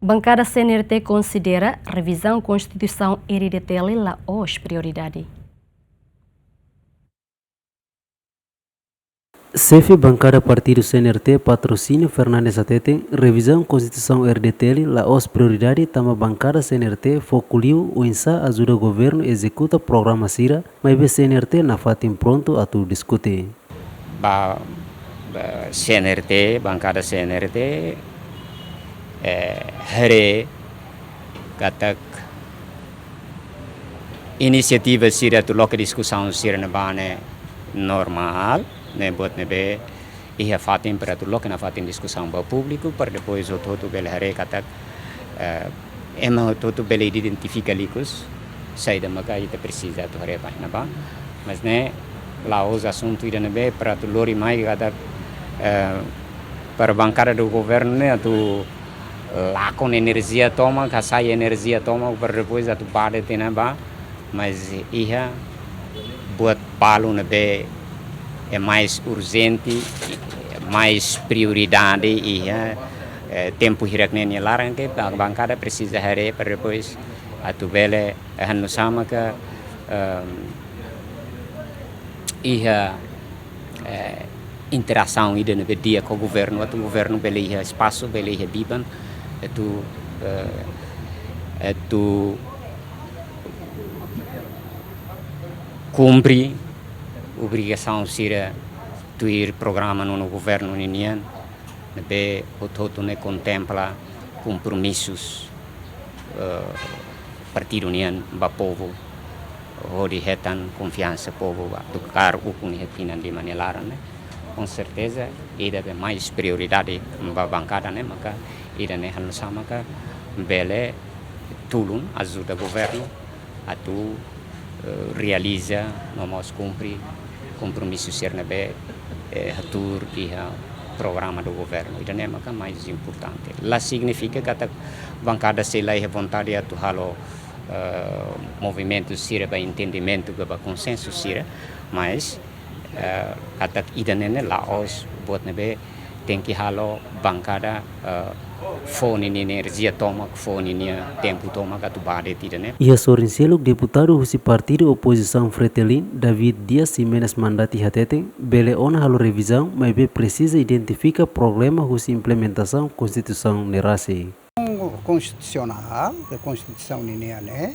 Bancada CNRT considera revisão Constituição RDTL la os prioridade. Chefe bancada partido CNRT patrocínio Fernandes Atete, revisão Constituição RDTL la os prioridade tama bancada CNRT foculiu o insa ajuda governo executa programa Sira, mas be CNRT na fatim pronto a tu discutir. CNRT, bancada CNRT, hari katak inisiativa Sira tu loka discussão Sira na bane normal, né, bot nebe ia fatin para tu loka na fatin discussão ba público para depois o todo bele hari katak ema todo bele identifica licos saída maga ita precisa tu hari pa na ba mas né lá os assuntos ida nebe para tu lori mai katak para bancada do governo né tu lá com energia toma, que sai energia toma para depois a tu bade tem ba, mas ia buat palu nebe é mais urgente, mais prioridade ia tempo hirak nenya larang ke a bancada precisa hari para depois a tu bele hanu sama que ia interação ida nebe dia com o governo bele ia espaço bele ia biban tu cumpre obrigação Sira tu ir programa no governo união nebe o todo ne contempla compromissos partido união ba povo odi hetan confiança povo ba do cargo com hetinan de maneira né com certeza ida é mais prioridade ba bancada né maka ida ne hal sama ka bele tulun ajuda governo a tu realiza nomos cumpre compromisso ser nebe atur dia programa do governo ida ne maka mais importante lá significa que a bancada se lá é vontade a tu halo movimento sira ba entendimento ba consenso sira mas kata ida ne lá os bot nebe tem que halo bancada fone ni energia toma fone ni tempo toma que tu bade tira né Ia Sorinceluk deputado husi partido oposição Fretelin David Dias Jimenez mandati hatete bele ona halo revisão mas be precisa identifica problema husi implementação constituição nerase constitucional da constituição ninia né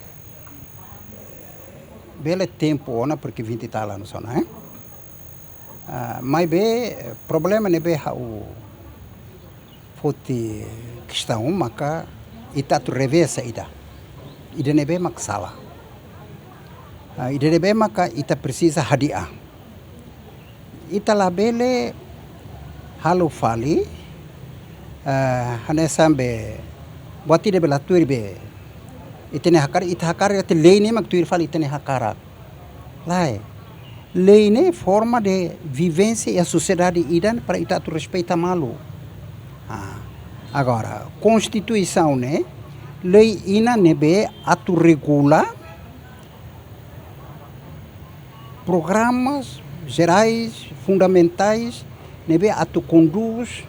bele tempo ona porque 20 tal anos né mas be problema ne be o foti questão maka ita tu revesa ida ne be mak salah ida ne be maka ita precisa hadia ita la bele halu fali hanesambe boti de bela tuirbe itene hakar ite leine mak tuir fali itene hakara lai lei né forma de vivência e a sociedade idan para ita tu respeita malu agora constituição né lei ina nebe atu regula programas gerais fundamentais nebe atu conduz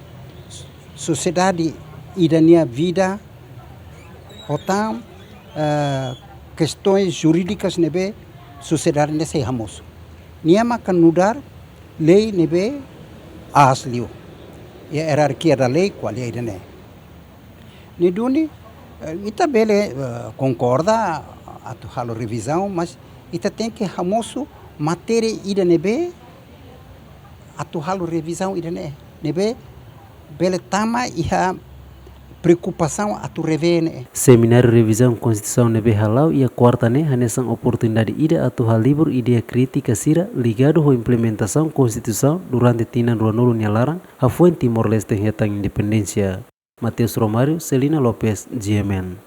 sociedade idania vida rotam questões jurídicas nebe sociedade nesse ramos Niama kan mudar lei nebe asliu e a hierarquia da lei qual é né niduni ita bele concorda a tu halo revisão mas ita tem que ramoso matéria ida nebe a tu halo revisão ida nebe bele tama iha preocupação a tu rever Seminário Revisão Constituição nebe halau e a quarta né hanesan oportunidade ida a tu halibur ideia crítica sira ligado à implementação Constituição durante tinan ruanulu nyalarang a fuen Timor Leste hetang independência Mateus Romário Celina Lopes GMN